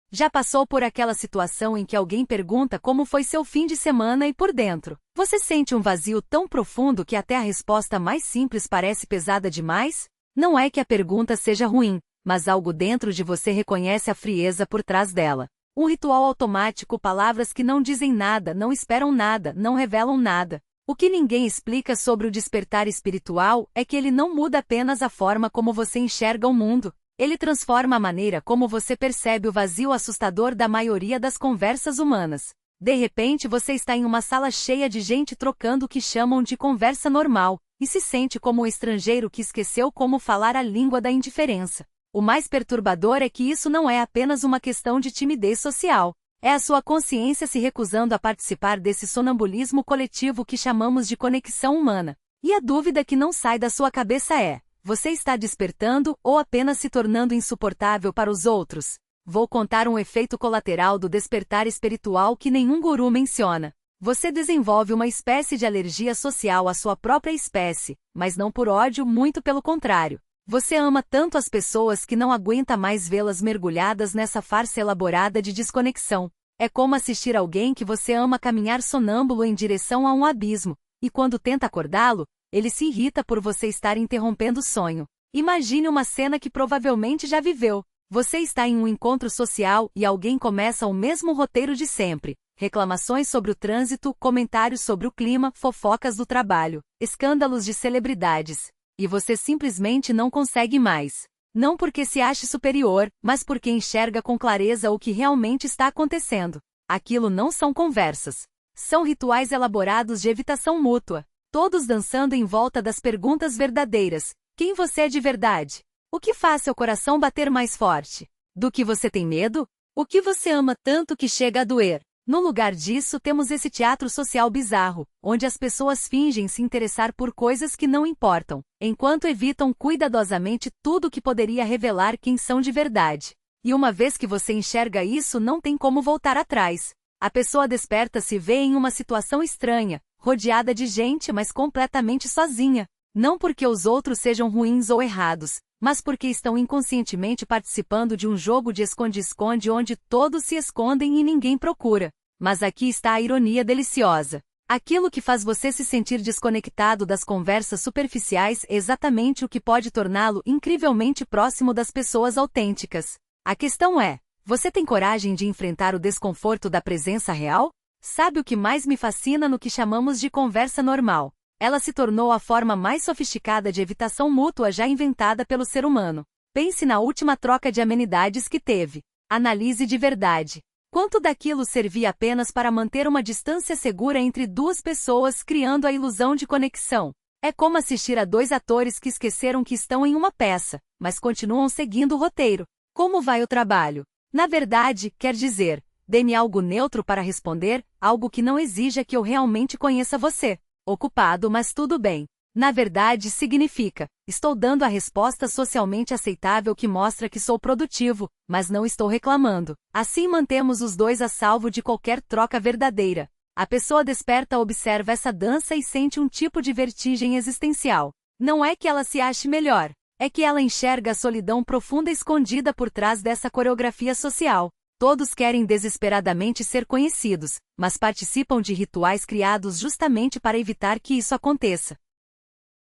Já passou por aquela situação em que alguém pergunta como foi seu fim de semana e por dentro você sente um vazio tão profundo que até a resposta mais simples parece pesada demais? Não é que a pergunta seja ruim, mas algo dentro de você reconhece a frieza por trás dela. Um ritual automático, palavras que não dizem nada, não esperam nada, não revelam nada. O que ninguém explica sobre o despertar espiritual é que ele não muda apenas a forma como você enxerga o mundo. Ele transforma a maneira como você percebe o vazio assustador da maioria das conversas humanas. De repente você está em uma sala cheia de gente trocando o que chamam de conversa normal, e se sente como um estrangeiro que esqueceu como falar a língua da indiferença. O mais perturbador é que isso não é apenas uma questão de timidez social. É a sua consciência se recusando a participar desse sonambulismo coletivo que chamamos de conexão humana. E a dúvida que não sai da sua cabeça é: você está despertando ou apenas se tornando insuportável para os outros? Vou contar um efeito colateral do despertar espiritual que nenhum guru menciona. Você desenvolve uma espécie de alergia social à sua própria espécie, mas não por ódio, muito pelo contrário. Você ama tanto as pessoas que não aguenta mais vê-las mergulhadas nessa farsa elaborada de desconexão. É como assistir alguém que você ama caminhar sonâmbulo em direção a um abismo, e quando tenta acordá-lo, ele se irrita por você estar interrompendo o sonho. Imagine uma cena que provavelmente já viveu. Você está em um encontro social e alguém começa o mesmo roteiro de sempre. Reclamações sobre o trânsito, comentários sobre o clima, fofocas do trabalho, escândalos de celebridades. E você simplesmente não consegue mais. Não porque se ache superior, mas porque enxerga com clareza o que realmente está acontecendo. Aquilo não são conversas. São rituais elaborados de evitação mútua. Todos dançando em volta das perguntas verdadeiras. Quem você é de verdade? O que faz seu coração bater mais forte? Do que você tem medo? O que você ama tanto que chega a doer? No lugar disso temos esse teatro social bizarro, onde as pessoas fingem se interessar por coisas que não importam, enquanto evitam cuidadosamente tudo que poderia revelar quem são de verdade. E uma vez que você enxerga isso, não tem como voltar atrás. A pessoa desperta-se e vê em uma situação estranha, rodeada de gente, mas completamente sozinha. Não porque os outros sejam ruins ou errados, mas porque estão inconscientemente participando de um jogo de esconde-esconde onde todos se escondem e ninguém procura. Mas aqui está a ironia deliciosa. Aquilo que faz você se sentir desconectado das conversas superficiais é exatamente o que pode torná-lo incrivelmente próximo das pessoas autênticas. A questão é: você tem coragem de enfrentar o desconforto da presença real? Sabe o que mais me fascina no que chamamos de conversa normal? Ela se tornou a forma mais sofisticada de evitação mútua já inventada pelo ser humano. Pense na última troca de amenidades que teve. Analise de verdade. Quanto daquilo servia apenas para manter uma distância segura entre duas pessoas, criando a ilusão de conexão? É como assistir a dois atores que esqueceram que estão em uma peça, mas continuam seguindo o roteiro. Como vai o trabalho? Na verdade, quer dizer, dê-me algo neutro para responder, algo que não exija que eu realmente conheça você. Ocupado, mas tudo bem. Na verdade, significa: estou dando a resposta socialmente aceitável que mostra que sou produtivo, mas não estou reclamando. Assim mantemos os dois a salvo de qualquer troca verdadeira. A pessoa desperta observa essa dança e sente um tipo de vertigem existencial. Não é que ela se ache melhor, é que ela enxerga a solidão profunda escondida por trás dessa coreografia social. Todos querem desesperadamente ser conhecidos, mas participam de rituais criados justamente para evitar que isso aconteça.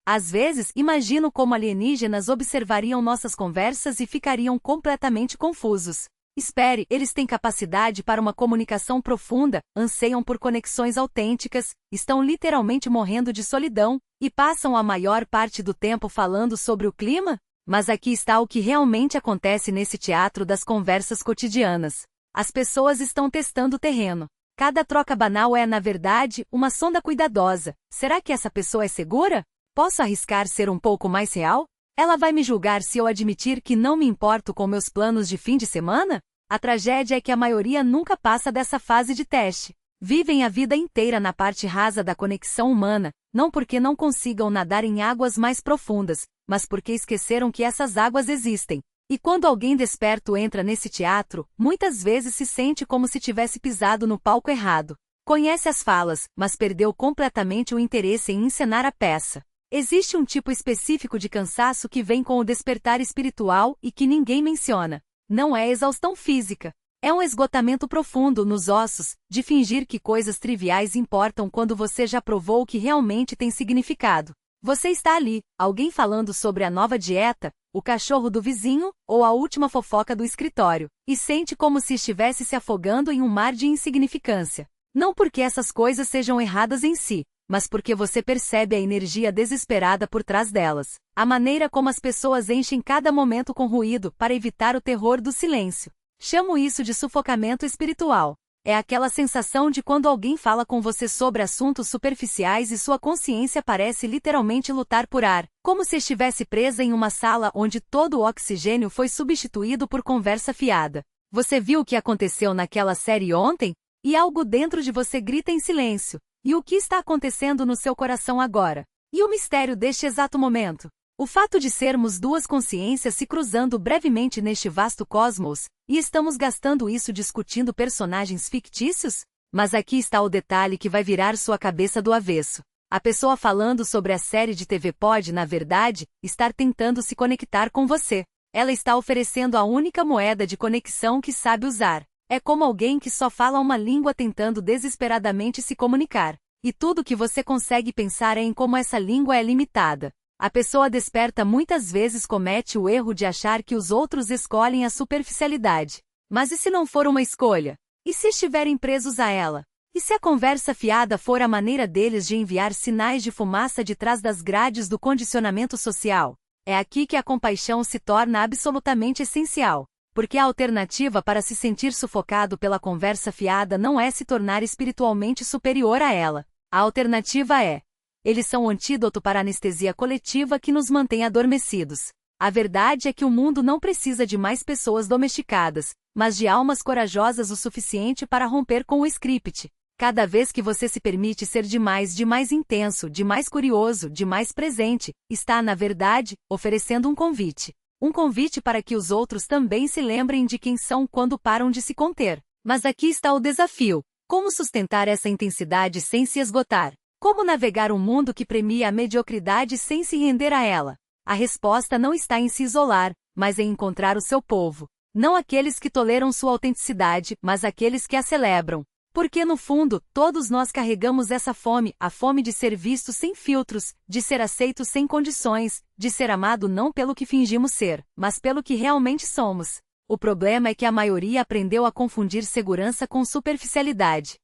Às vezes, imagino como alienígenas observariam nossas conversas e ficariam completamente confusos. Espere, eles têm capacidade para uma comunicação profunda, anseiam por conexões autênticas, estão literalmente morrendo de solidão, e passam a maior parte do tempo falando sobre o clima? Mas aqui está o que realmente acontece nesse teatro das conversas cotidianas. As pessoas estão testando o terreno. Cada troca banal é, na verdade, uma sonda cuidadosa. Será que essa pessoa é segura? Posso arriscar ser um pouco mais real? Ela vai me julgar se eu admitir que não me importo com meus planos de fim de semana? A tragédia é que a maioria nunca passa dessa fase de teste. Vivem a vida inteira na parte rasa da conexão humana, não porque não consigam nadar em águas mais profundas, mas porque esqueceram que essas águas existem. E quando alguém desperto entra nesse teatro, muitas vezes se sente como se tivesse pisado no palco errado. Conhece as falas, mas perdeu completamente o interesse em encenar a peça. Existe um tipo específico de cansaço que vem com o despertar espiritual e que ninguém menciona. Não é exaustão física. É um esgotamento profundo nos ossos, de fingir que coisas triviais importam quando você já provou que realmente tem significado. Você está ali, alguém falando sobre a nova dieta, o cachorro do vizinho, ou a última fofoca do escritório, e sente como se estivesse se afogando em um mar de insignificância. Não porque essas coisas sejam erradas em si, mas porque você percebe a energia desesperada por trás delas. A maneira como as pessoas enchem cada momento com ruído para evitar o terror do silêncio. Chamo isso de sufocamento espiritual. É aquela sensação de quando alguém fala com você sobre assuntos superficiais e sua consciência parece literalmente lutar por ar, como se estivesse presa em uma sala onde todo o oxigênio foi substituído por conversa fiada. Você viu o que aconteceu naquela série ontem? E algo dentro de você grita em silêncio. E o que está acontecendo no seu coração agora? E o mistério deste exato momento? O fato de sermos duas consciências se cruzando brevemente neste vasto cosmos, e estamos gastando isso discutindo personagens fictícios? Mas aqui está o detalhe que vai virar sua cabeça do avesso. A pessoa falando sobre a série de TV pode, na verdade, estar tentando se conectar com você. Ela está oferecendo a única moeda de conexão que sabe usar. É como alguém que só fala uma língua tentando desesperadamente se comunicar. E tudo que você consegue pensar é em como essa língua é limitada. A pessoa desperta muitas vezes comete o erro de achar que os outros escolhem a superficialidade. Mas e se não for uma escolha? E se estiverem presos a ela? E se a conversa fiada for a maneira deles de enviar sinais de fumaça de trás das grades do condicionamento social? É aqui que a compaixão se torna absolutamente essencial. Porque a alternativa para se sentir sufocado pela conversa fiada não é se tornar espiritualmente superior a ela. A alternativa é: eles são o antídoto para a anestesia coletiva que nos mantém adormecidos. A verdade é que o mundo não precisa de mais pessoas domesticadas, mas de almas corajosas o suficiente para romper com o script. Cada vez que você se permite ser de mais intenso, de mais curioso, de mais presente, está, na verdade, oferecendo um convite. Um convite para que os outros também se lembrem de quem são quando param de se conter. Mas aqui está o desafio. Como sustentar essa intensidade sem se esgotar? Como navegar um mundo que premia a mediocridade sem se render a ela? A resposta não está em se isolar, mas em encontrar o seu povo. Não aqueles que toleram sua autenticidade, mas aqueles que a celebram. Porque no fundo, todos nós carregamos essa fome, a fome de ser visto sem filtros, de ser aceito sem condições, de ser amado não pelo que fingimos ser, mas pelo que realmente somos. O problema é que a maioria aprendeu a confundir segurança com superficialidade.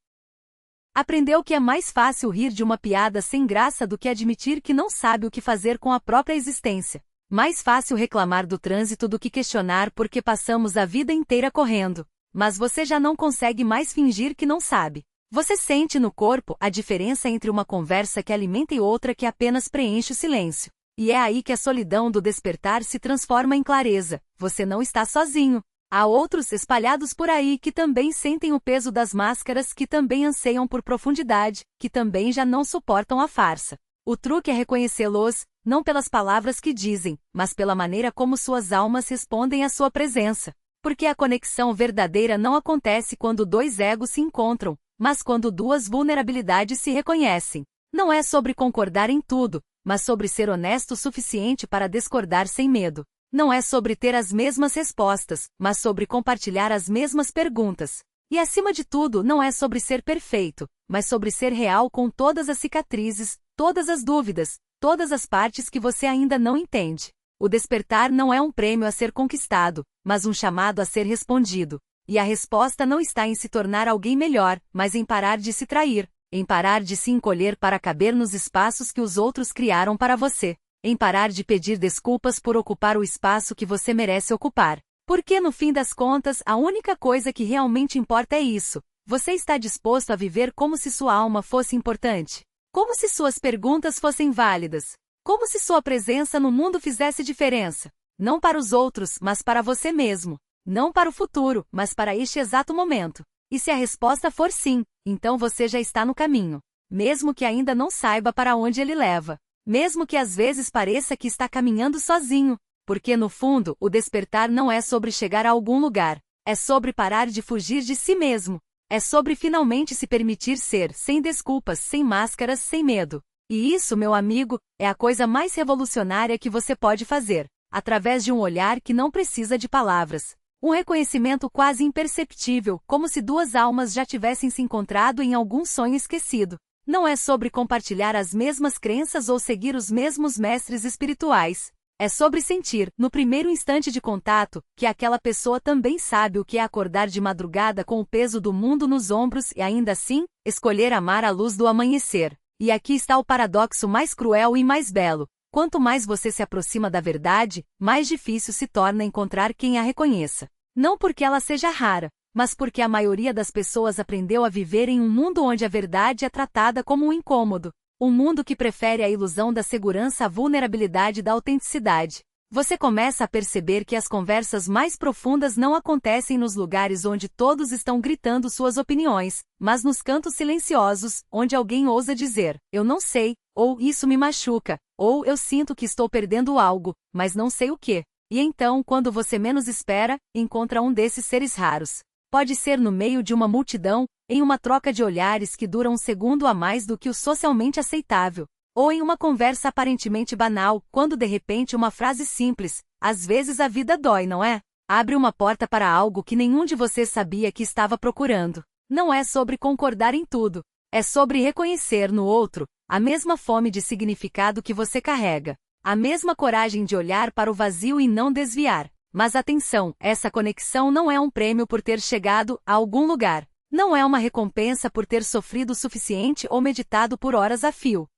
Aprendeu que é mais fácil rir de uma piada sem graça do que admitir que não sabe o que fazer com a própria existência. Mais fácil reclamar do trânsito do que questionar porque passamos a vida inteira correndo. Mas você já não consegue mais fingir que não sabe. Você sente no corpo a diferença entre uma conversa que alimenta e outra que apenas preenche o silêncio. E é aí que a solidão do despertar se transforma em clareza. Você não está sozinho. Há outros espalhados por aí que também sentem o peso das máscaras, que também anseiam por profundidade, que também já não suportam a farsa. O truque é reconhecê-los, não pelas palavras que dizem, mas pela maneira como suas almas respondem à sua presença. Porque a conexão verdadeira não acontece quando dois egos se encontram, mas quando duas vulnerabilidades se reconhecem. Não é sobre concordar em tudo, mas sobre ser honesto o suficiente para discordar sem medo. Não é sobre ter as mesmas respostas, mas sobre compartilhar as mesmas perguntas. E acima de tudo, não é sobre ser perfeito, mas sobre ser real com todas as cicatrizes, todas as dúvidas, todas as partes que você ainda não entende. O despertar não é um prêmio a ser conquistado, mas um chamado a ser respondido. E a resposta não está em se tornar alguém melhor, mas em parar de se trair, em parar de se encolher para caber nos espaços que os outros criaram para você, em parar de pedir desculpas por ocupar o espaço que você merece ocupar. Porque no fim das contas, a única coisa que realmente importa é isso. Você está disposto a viver como se sua alma fosse importante? Como se suas perguntas fossem válidas? Como se sua presença no mundo fizesse diferença? Não para os outros, mas para você mesmo. Não para o futuro, mas para este exato momento. E se a resposta for sim, então você já está no caminho. Mesmo que ainda não saiba para onde ele leva. Mesmo que às vezes pareça que está caminhando sozinho. Porque no fundo, o despertar não é sobre chegar a algum lugar. É sobre parar de fugir de si mesmo. É sobre finalmente se permitir ser, sem desculpas, sem máscaras, sem medo. E isso, meu amigo, é a coisa mais revolucionária que você pode fazer, através de um olhar que não precisa de palavras. Um reconhecimento quase imperceptível, como se duas almas já tivessem se encontrado em algum sonho esquecido. Não é sobre compartilhar as mesmas crenças ou seguir os mesmos mestres espirituais. É sobre sentir, no primeiro instante de contato, que aquela pessoa também sabe o que é acordar de madrugada com o peso do mundo nos ombros e ainda assim, escolher amar à luz do amanhecer. E aqui está o paradoxo mais cruel e mais belo. Quanto mais você se aproxima da verdade, mais difícil se torna encontrar quem a reconheça. Não porque ela seja rara, mas porque a maioria das pessoas aprendeu a viver em um mundo onde a verdade é tratada como um incômodo. Um mundo que prefere a ilusão da segurança à vulnerabilidade da autenticidade. Você começa a perceber que as conversas mais profundas não acontecem nos lugares onde todos estão gritando suas opiniões, mas nos cantos silenciosos, onde alguém ousa dizer, eu não sei, ou isso me machuca, ou eu sinto que estou perdendo algo, mas não sei o que. E então, quando você menos espera, encontra um desses seres raros. Pode ser no meio de uma multidão, em uma troca de olhares que dura um segundo a mais do que o socialmente aceitável, ou em uma conversa aparentemente banal, quando de repente uma frase simples, às vezes a vida dói, não é? Abre uma porta para algo que nenhum de vocês sabia que estava procurando. Não é sobre concordar em tudo, é sobre reconhecer no outro a mesma fome de significado que você carrega, a mesma coragem de olhar para o vazio e não desviar. Mas atenção, essa conexão não é um prêmio por ter chegado a algum lugar. Não é uma recompensa por ter sofrido o suficiente ou meditado por horas a fio.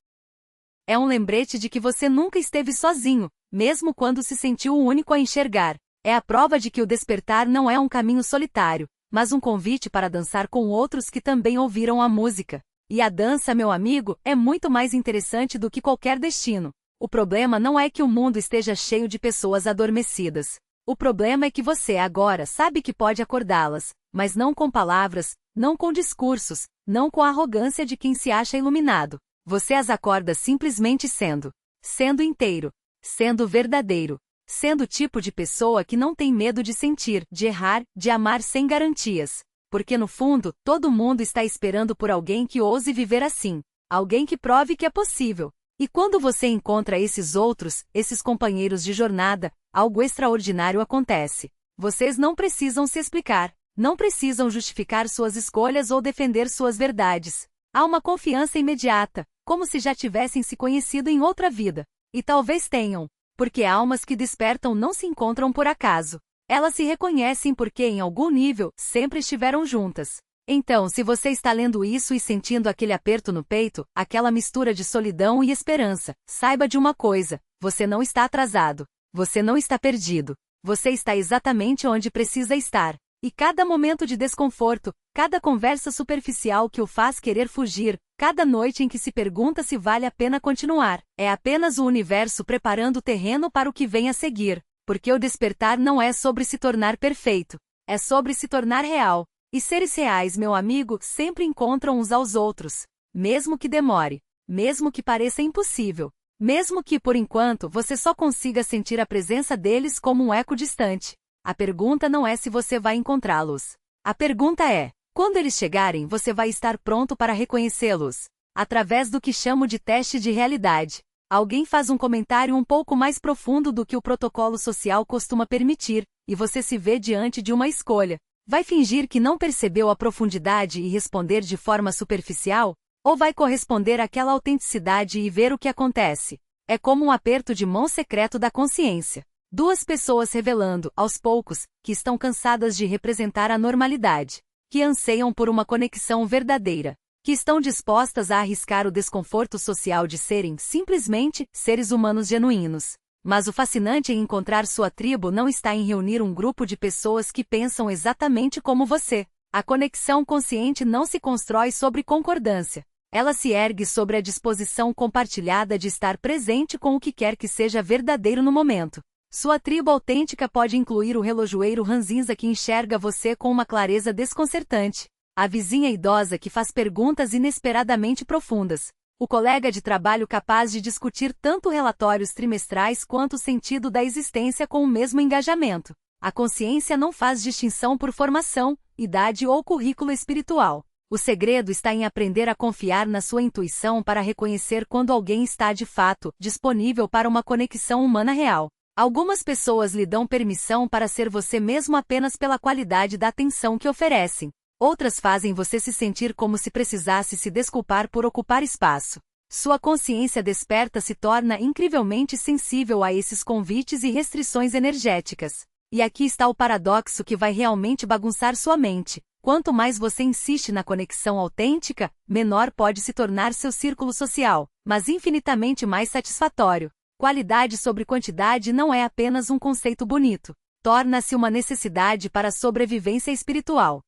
É um lembrete de que você nunca esteve sozinho, mesmo quando se sentiu o único a enxergar. É a prova de que o despertar não é um caminho solitário, mas um convite para dançar com outros que também ouviram a música. E a dança, meu amigo, é muito mais interessante do que qualquer destino. O problema não é que o mundo esteja cheio de pessoas adormecidas. O problema é que você agora sabe que pode acordá-las, mas não com palavras, não com discursos, não com a arrogância de quem se acha iluminado. Você as acorda simplesmente sendo inteiro, sendo verdadeiro, sendo o tipo de pessoa que não tem medo de sentir, de errar, de amar sem garantias. Porque no fundo, todo mundo está esperando por alguém que ouse viver assim, alguém que prove que é possível. E quando você encontra esses outros, esses companheiros de jornada, algo extraordinário acontece. Vocês não precisam se explicar, não precisam justificar suas escolhas ou defender suas verdades. Há uma confiança imediata, como se já tivessem se conhecido em outra vida. E talvez tenham, porque almas que despertam não se encontram por acaso. Elas se reconhecem porque, em algum nível, sempre estiveram juntas. Então, se você está lendo isso e sentindo aquele aperto no peito, aquela mistura de solidão e esperança, saiba de uma coisa: você não está atrasado. Você não está perdido. Você está exatamente onde precisa estar. E cada momento de desconforto, cada conversa superficial que o faz querer fugir, cada noite em que se pergunta se vale a pena continuar, é apenas o universo preparando o terreno para o que vem a seguir. Porque o despertar não é sobre se tornar perfeito. É sobre se tornar real. E seres reais, meu amigo, sempre encontram uns aos outros. Mesmo que demore. Mesmo que pareça impossível. Mesmo que, por enquanto, você só consiga sentir a presença deles como um eco distante. A pergunta não é se você vai encontrá-los. A pergunta é, quando eles chegarem, você vai estar pronto para reconhecê-los. Através do que chamo de teste de realidade. Alguém faz um comentário um pouco mais profundo do que o protocolo social costuma permitir, e você se vê diante de uma escolha. Vai fingir que não percebeu a profundidade e responder de forma superficial? Ou vai corresponder àquela autenticidade e ver o que acontece? É como um aperto de mão secreto da consciência. Duas pessoas revelando, aos poucos, que estão cansadas de representar a normalidade. Que anseiam por uma conexão verdadeira. Que estão dispostas a arriscar o desconforto social de serem, simplesmente, seres humanos genuínos. Mas o fascinante em encontrar sua tribo não está em reunir um grupo de pessoas que pensam exatamente como você. A conexão consciente não se constrói sobre concordância. Ela se ergue sobre a disposição compartilhada de estar presente com o que quer que seja verdadeiro no momento. Sua tribo autêntica pode incluir o relojoeiro ranzinza que enxerga você com uma clareza desconcertante. A vizinha idosa que faz perguntas inesperadamente profundas. O colega de trabalho capaz de discutir tanto relatórios trimestrais quanto o sentido da existência com o mesmo engajamento. A consciência não faz distinção por formação, idade ou currículo espiritual. O segredo está em aprender a confiar na sua intuição para reconhecer quando alguém está de fato disponível para uma conexão humana real. Algumas pessoas lhe dão permissão para ser você mesmo apenas pela qualidade da atenção que oferecem. Outras fazem você se sentir como se precisasse se desculpar por ocupar espaço. Sua consciência desperta se torna incrivelmente sensível a esses convites e restrições energéticas. E aqui está o paradoxo que vai realmente bagunçar sua mente. Quanto mais você insiste na conexão autêntica, menor pode se tornar seu círculo social, mas infinitamente mais satisfatório. Qualidade sobre quantidade não é apenas um conceito bonito. Torna-se uma necessidade para a sobrevivência espiritual.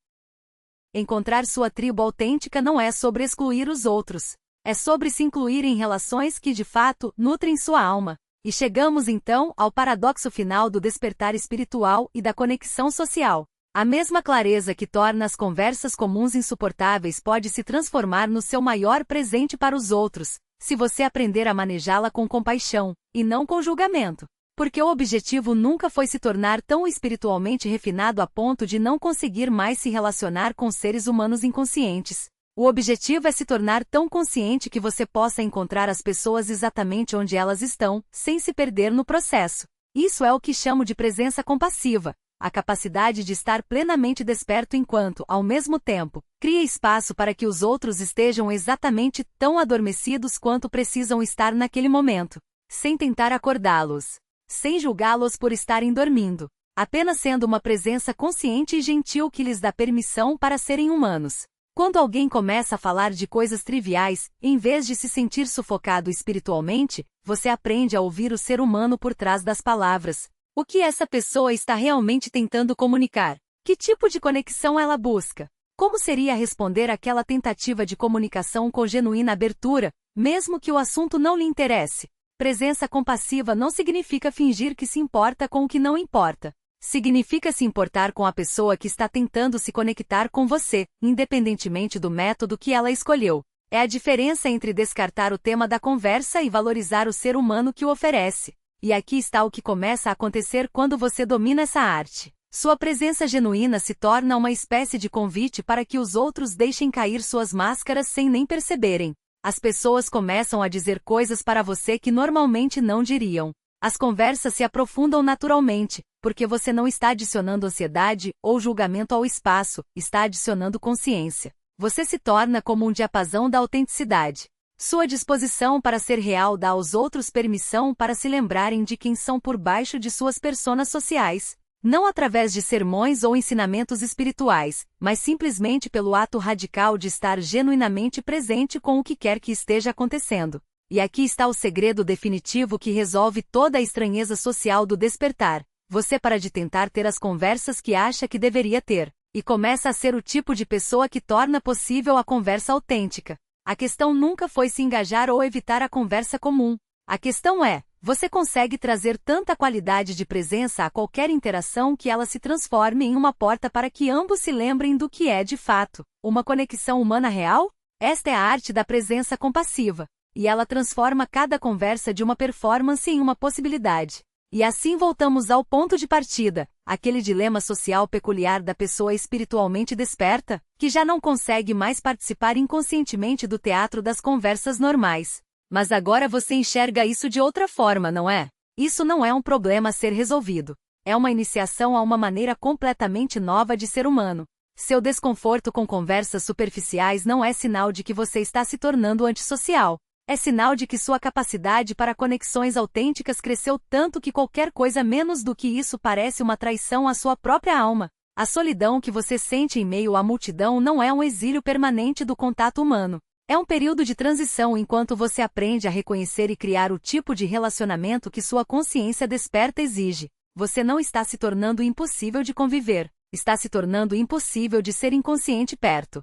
Encontrar sua tribo autêntica não é sobre excluir os outros. É sobre se incluir em relações que, de fato, nutrem sua alma. E chegamos então ao paradoxo final do despertar espiritual e da conexão social. A mesma clareza que torna as conversas comuns insuportáveis pode se transformar no seu maior presente para os outros, se você aprender a manejá-la com compaixão, e não com julgamento. Porque o objetivo nunca foi se tornar tão espiritualmente refinado a ponto de não conseguir mais se relacionar com seres humanos inconscientes. O objetivo é se tornar tão consciente que você possa encontrar as pessoas exatamente onde elas estão, sem se perder no processo. Isso é o que chamo de presença compassiva, a capacidade de estar plenamente desperto enquanto, ao mesmo tempo, cria espaço para que os outros estejam exatamente tão adormecidos quanto precisam estar naquele momento, sem tentar acordá-los, sem julgá-los por estarem dormindo, apenas sendo uma presença consciente e gentil que lhes dá permissão para serem humanos. Quando alguém começa a falar de coisas triviais, em vez de se sentir sufocado espiritualmente, você aprende a ouvir o ser humano por trás das palavras. O que essa pessoa está realmente tentando comunicar? Que tipo de conexão ela busca? Como seria responder àquela tentativa de comunicação com genuína abertura, mesmo que o assunto não lhe interesse? Presença compassiva não significa fingir que se importa com o que não importa. Significa se importar com a pessoa que está tentando se conectar com você, independentemente do método que ela escolheu. É a diferença entre descartar o tema da conversa e valorizar o ser humano que o oferece. E aqui está o que começa a acontecer quando você domina essa arte. Sua presença genuína se torna uma espécie de convite para que os outros deixem cair suas máscaras sem nem perceberem. As pessoas começam a dizer coisas para você que normalmente não diriam. As conversas se aprofundam naturalmente, porque você não está adicionando ansiedade ou julgamento ao espaço, está adicionando consciência. Você se torna como um diapasão da autenticidade. Sua disposição para ser real dá aos outros permissão para se lembrarem de quem são por baixo de suas personas sociais. Não através de sermões ou ensinamentos espirituais, mas simplesmente pelo ato radical de estar genuinamente presente com o que quer que esteja acontecendo. E aqui está o segredo definitivo que resolve toda a estranheza social do despertar. Você para de tentar ter as conversas que acha que deveria ter, e começa a ser o tipo de pessoa que torna possível a conversa autêntica. A questão nunca foi se engajar ou evitar a conversa comum. A questão é, você consegue trazer tanta qualidade de presença a qualquer interação que ela se transforme em uma porta para que ambos se lembrem do que é de fato uma conexão humana real? Esta é a arte da presença compassiva. E ela transforma cada conversa de uma performance em uma possibilidade. E assim voltamos ao ponto de partida, aquele dilema social peculiar da pessoa espiritualmente desperta, que já não consegue mais participar inconscientemente do teatro das conversas normais. Mas agora você enxerga isso de outra forma, não é? Isso não é um problema a ser resolvido. É uma iniciação a uma maneira completamente nova de ser humano. Seu desconforto com conversas superficiais não é sinal de que você está se tornando antissocial. É sinal de que sua capacidade para conexões autênticas cresceu tanto que qualquer coisa menos do que isso parece uma traição à sua própria alma. A solidão que você sente em meio à multidão não é um exílio permanente do contato humano. É um período de transição enquanto você aprende a reconhecer e criar o tipo de relacionamento que sua consciência desperta exige. Você não está se tornando impossível de conviver, está se tornando impossível de ser inconsciente perto.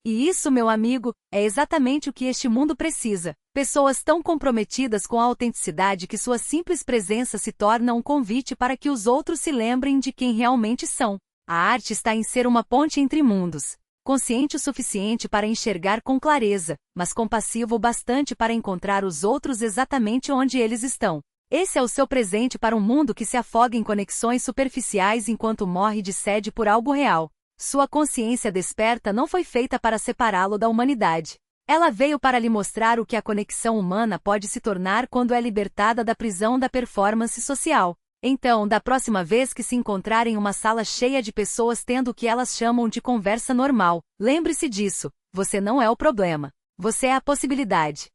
E isso, meu amigo, é exatamente o que este mundo precisa. Pessoas tão comprometidas com a autenticidade que sua simples presença se torna um convite para que os outros se lembrem de quem realmente são. A arte está em ser uma ponte entre mundos. Consciente o suficiente para enxergar com clareza, mas compassivo o bastante para encontrar os outros exatamente onde eles estão. Esse é o seu presente para um mundo que se afoga em conexões superficiais enquanto morre de sede por algo real. Sua consciência desperta não foi feita para separá-lo da humanidade. Ela veio para lhe mostrar o que a conexão humana pode se tornar quando é libertada da prisão da performance social. Então, da próxima vez que se encontrar em uma sala cheia de pessoas tendo o que elas chamam de conversa normal, lembre-se disso: você não é o problema. Você é a possibilidade.